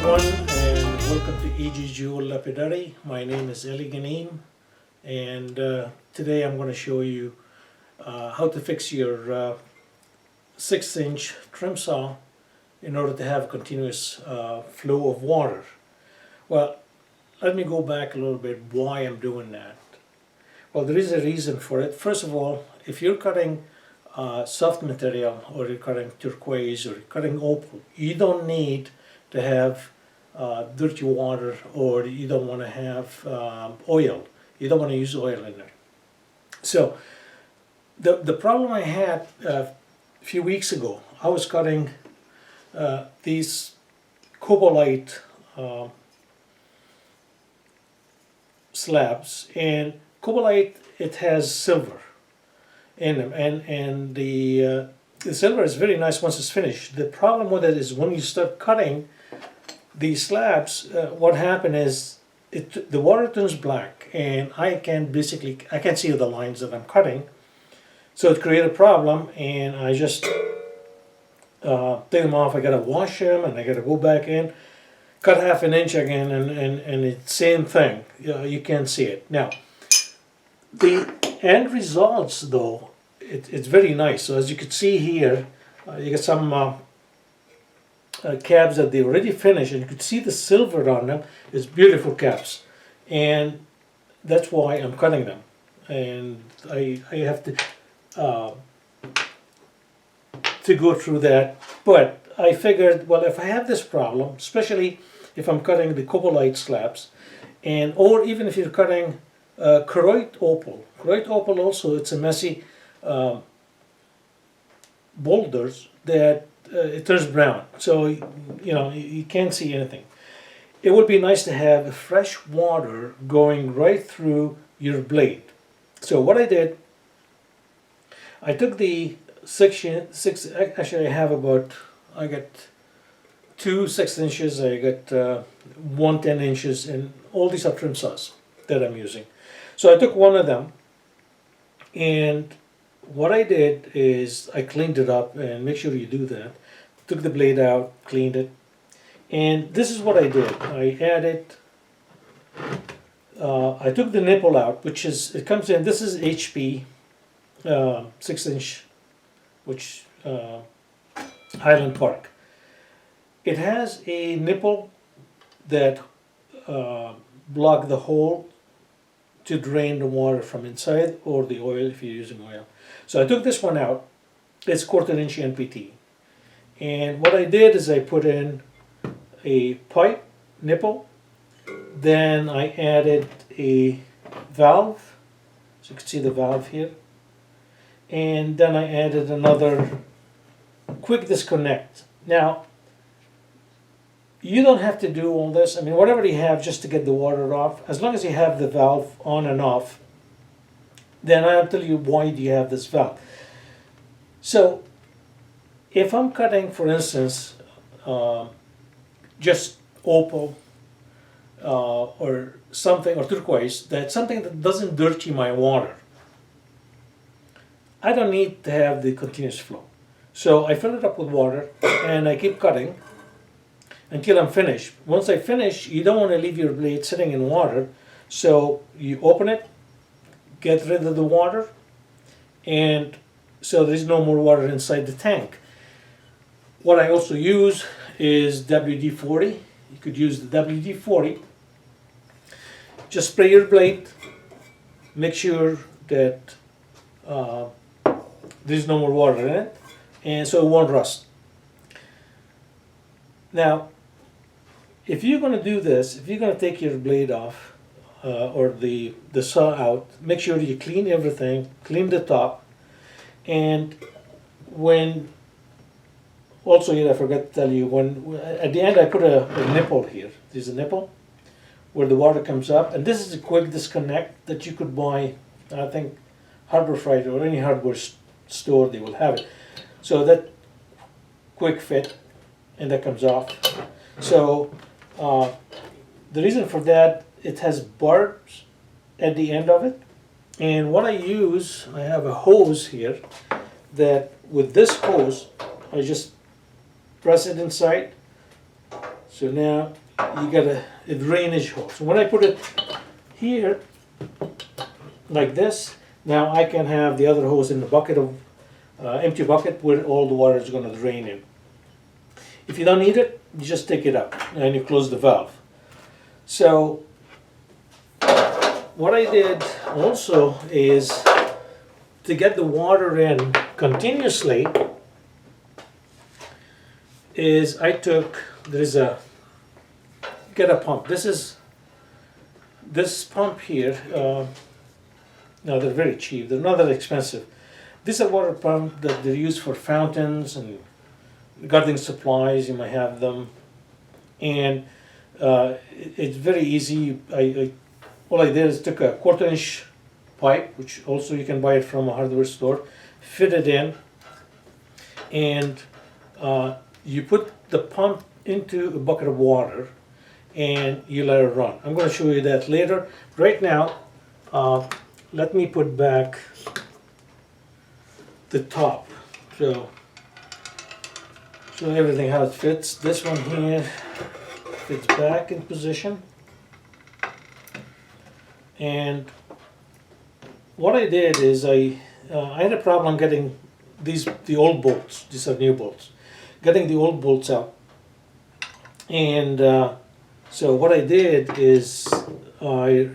everyone, and welcome to E.G. Jewel Lapidary. My name is Eli Ganeem, and today I'm going to show you how to fix your 6-inch trim saw in order to have continuous flow of water. Well, let me go back a little bit why I'm doing that. Well, there is a reason for it. First of all, if you're cutting soft material, or you're cutting turquoise, or you're cutting opal, you don't need to have dirty water, or you don't want to have oil. You don't want to use oil in there. So the problem I had a few weeks ago, I was cutting these Cobaltite slabs, and Cobaltite, it has silver in them, and the silver is very nice once it's finished. The problem with it is when you start cutting these slabs, what happened is the water turns black, and I can't see the lines that I'm cutting, so it created a problem, and I just take them off. I gotta wash them, and I gotta go back in, cut half an inch again, and it's same thing. You can't see it now. The end results, though, it's very nice. So as you can see here, you get some cabs that they already finished, and you can see the silver on them. It's beautiful cabs, and that's why I'm cutting them. And I have to go through that. But I figured, well, if I have this problem, especially if I'm cutting the Cobaltite slabs, or even if you're cutting Koroite opal. Koroite opal also, it's a messy boulders that it turns brown, so you can't see anything. It would be nice to have fresh water going right through your blade. So what I did, I took the actually I got 2 6-inches, I got 1 10-inches, and all these are trim saws that I'm using. So I took one of them, and what I did is I cleaned it up, and make sure you do that. Took the blade out, cleaned it, and this is what I did. I added, I took the nipple out, which is, it comes in, this is HP 6-inch, which Highland Park. It has a nipple that block the hole to drain the water from inside, or the oil if you're using oil. So I took this one out. It's 1/4-inch NPT. And what I did is I put in a pipe nipple, then I added a valve, so you can see the valve here, and then I added another quick disconnect. Now, you don't have to do all this. I mean, whatever you have just to get the water off, as long as you have the valve on and off, then I'll tell you why do you have this valve. So, if I'm cutting, for instance, just opal or something, or turquoise, that's something that doesn't dirty my water, I don't need to have the continuous flow. So I fill it up with water, and I keep cutting until I'm finished. Once I finish, you don't want to leave your blade sitting in water, so you open it, get rid of the water, and so there's no more water inside the tank. What I also use is WD-40. You could use the WD-40. Just spray your blade, make sure that there's no more water in it, and so it won't rust. Now, if you're going to do this, if you're going to take your blade off or the saw out, make sure you clean everything, clean the top, and also here I forgot to tell you, at the end I put a nipple here. There's a nipple where the water comes up, and this is a quick disconnect that you could buy, I think Harbor Freight or any hardware store, they will have it. So that quick fit, and that comes off. So the reason for that, it has barbs at the end of it, and what I use, I have a hose here that with this hose I just press it inside, So now you got a drainage hose. So when I put it here, like this, now I can have the other hose in the bucket of empty bucket where all the water is going to drain in. If you don't need it, you just take it out and you close the valve. So what I did also is to get the water in continuously is I took, there's a, get a pump. This pump here, no, they're very cheap. They're not that expensive. These are water pumps that they're used for fountains and gardening supplies. You might have them, and it's very easy. All I did is took a 1/4-inch pipe, which also you can buy it from a hardware store, fit it in, and you put the pump into a bucket of water, and you let it run. I'm going to show you that later. Right now, let me put back the top. So everything how it fits. This one here fits back in position. And what I did is I had a problem getting the old bolts. These are new bolts. Getting the old bolts out. And so what I did is I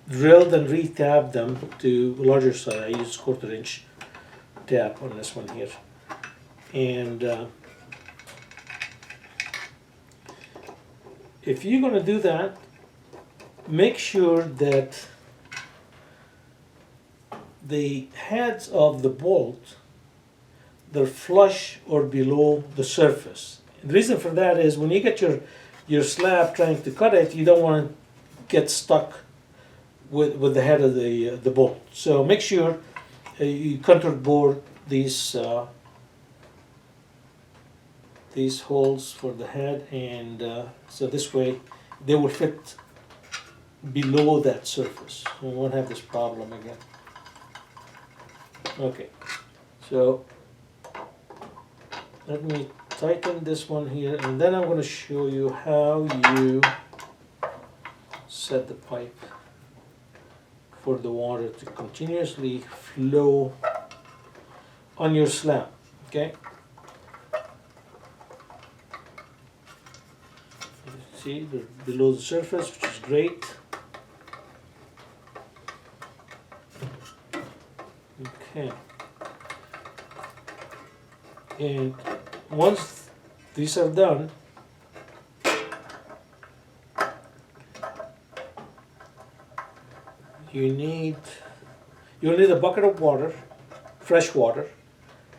drilled and re-tabbed them to a larger size. I used 1/4-inch tab on this one here. And if you're going to do that, make sure that the heads of the bolt, they're flush or below the surface. The reason for that is when you get your slab trying to cut it, you don't want to get stuck with the head of the bolt. So make sure you contour bore these holes for the head, and so this way they will fit below that surface. We won't have this problem again. Okay, so let me tighten this one here, and then I'm going to show you how you set the pipe for the water to continuously flow on your slab. Okay, see, they're below the surface, which is great. Okay, and once these are done, you'll need a bucket of water, fresh water,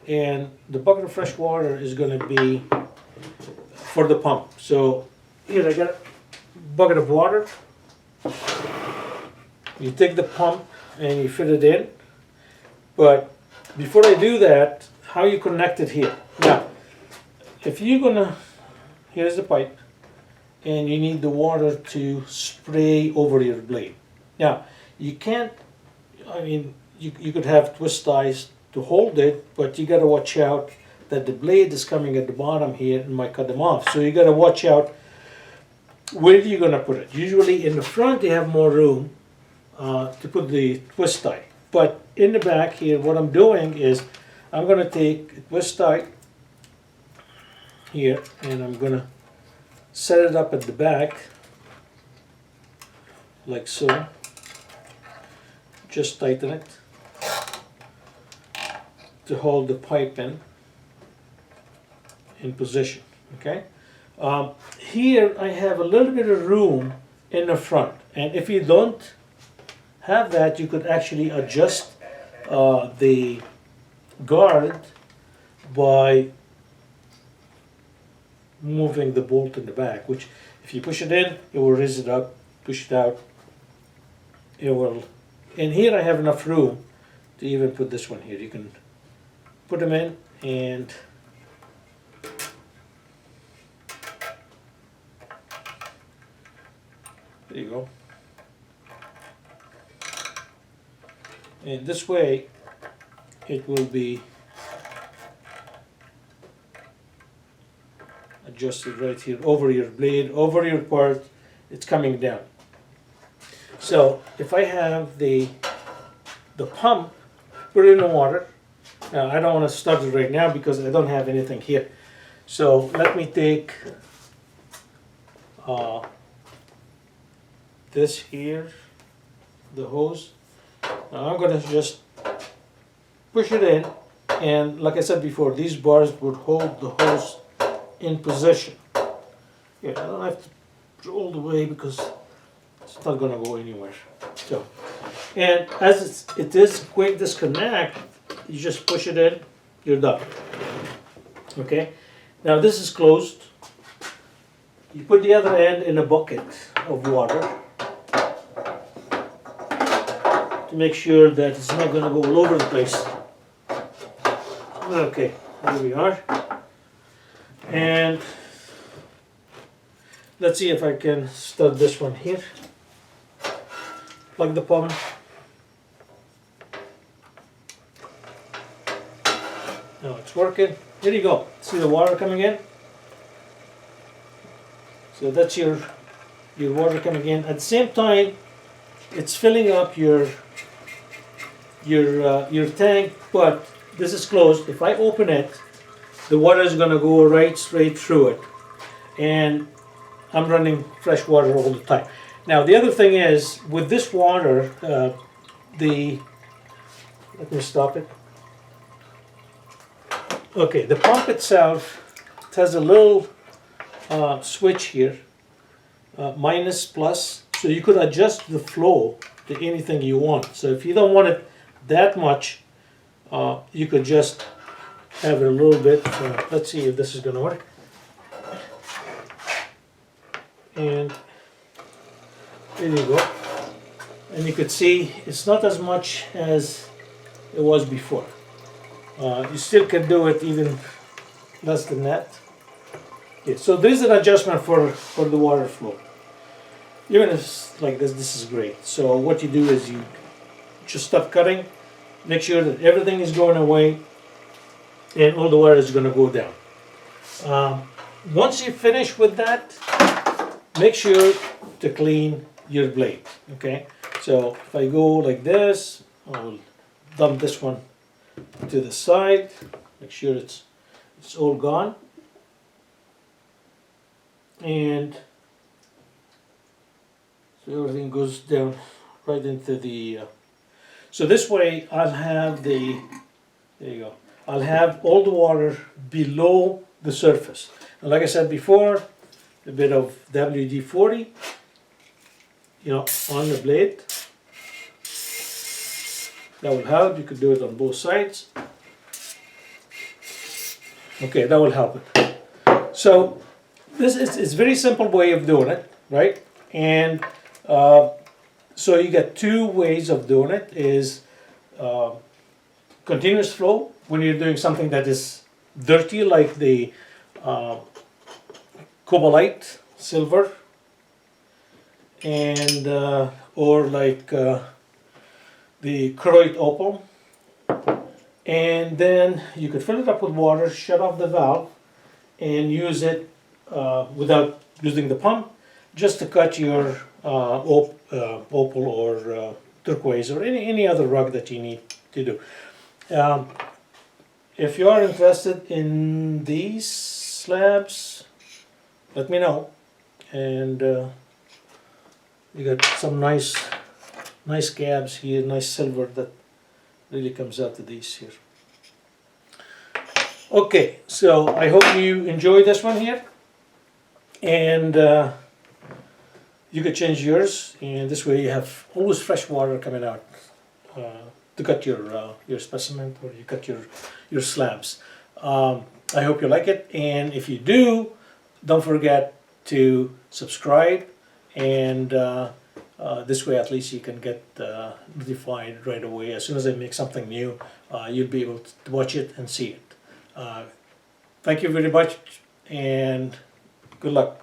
and the bucket of fresh water is going to be for the pump. So here I got a bucket of water. You take the pump and you fit it in. But before I do that, how you connect it here. Now, if you're gonna, here's the pipe, and you need the water to spray over your blade. Now, you can't, I mean, you could have twist ties to hold it, but you gotta watch out that the blade is coming at the bottom here and might cut them off. So you gotta watch out where you're gonna put it. Usually in the front you have more room to put the twist tie. But in the back here, what I'm doing is I'm going to take a twist tie here, and I'm going to set it up at the back, like so. Just tighten it to hold the pipe in position. Okay. Here I have a little bit of room in the front, and if you don't have that, you could actually adjust the guard by moving the bolt in the back, which if you push it in, it will raise it up, push it out, it will. And here I have enough room to even put this one here. You can put them in, and there you go. And this way it will be adjust it right here over your blade, over your part. It's coming down. So if I have the pump, put it in the water. Now I don't want to start it right now because I don't have anything here. So let me take this here, the hose. Now I'm going to just push it in, and like I said before, these bars would hold the hose in position. Yeah, I don't have to put it all the way because it's not going to go anywhere. So, and as it is quick disconnect, you just push it in, you're done. Okay, now this is closed. You put the other end in a bucket of water to make sure that it's not going to go all over the place. Okay, here we are. And let's see if I can start this one here. Plug the pump. Now it's working. Here you go. See the water coming in? So that's your water coming in. At the same time, it's filling up your tank, but this is closed. If I open it, the water is going to go right straight through it, and I'm running fresh water all the time. Now the other thing is with this water, let me stop it. Okay, the pump itself, it has a little switch here, minus, plus, so you could adjust the flow to anything you want. So if you don't want it that much, you could just have it a little bit. Let's see if this is going to work. And there you go. And you could see it's not as much as it was before. You still can do it even less than that. Okay, so there's an adjustment for the water flow. Even if it's like this is great. So what you do is you just stop cutting, make sure that everything is going away, and all the water is going to go down. Once you finish with that, make sure to clean your blade. Okay, so if I go like this, I'll dump this one to the side, make sure it's all gone, and so everything goes down right into the so this way I'll have there you go, I'll have all the water below the surface. And like I said before, a bit of WD-40 on the blade, that will help. You could do it on both sides. Okay, that will help it. So this is a very simple way of doing it, right? And so you get two ways of doing it. Is continuous flow when you're doing something that is dirty, like the Cobaltite silver, and or like the Truquoise Opal, and then you could fill it up with water, shut off the valve, and use it without using the pump, just to cut your Opal or Turquoise or any other rug that you need to do. If you are interested in these slabs, let me know. And you got some nice cabs here, nice silver that really comes out of these here. Okay, so I hope you enjoyed this one here, and you could change yours, and this way you have always fresh water coming out to cut your specimen, or you cut your slabs. I hope you like it, and if you do, don't forget to subscribe, and this way at least you can get notified right away. As soon as I make something new, you'll be able to watch it and see it. Thank you very much, and good luck.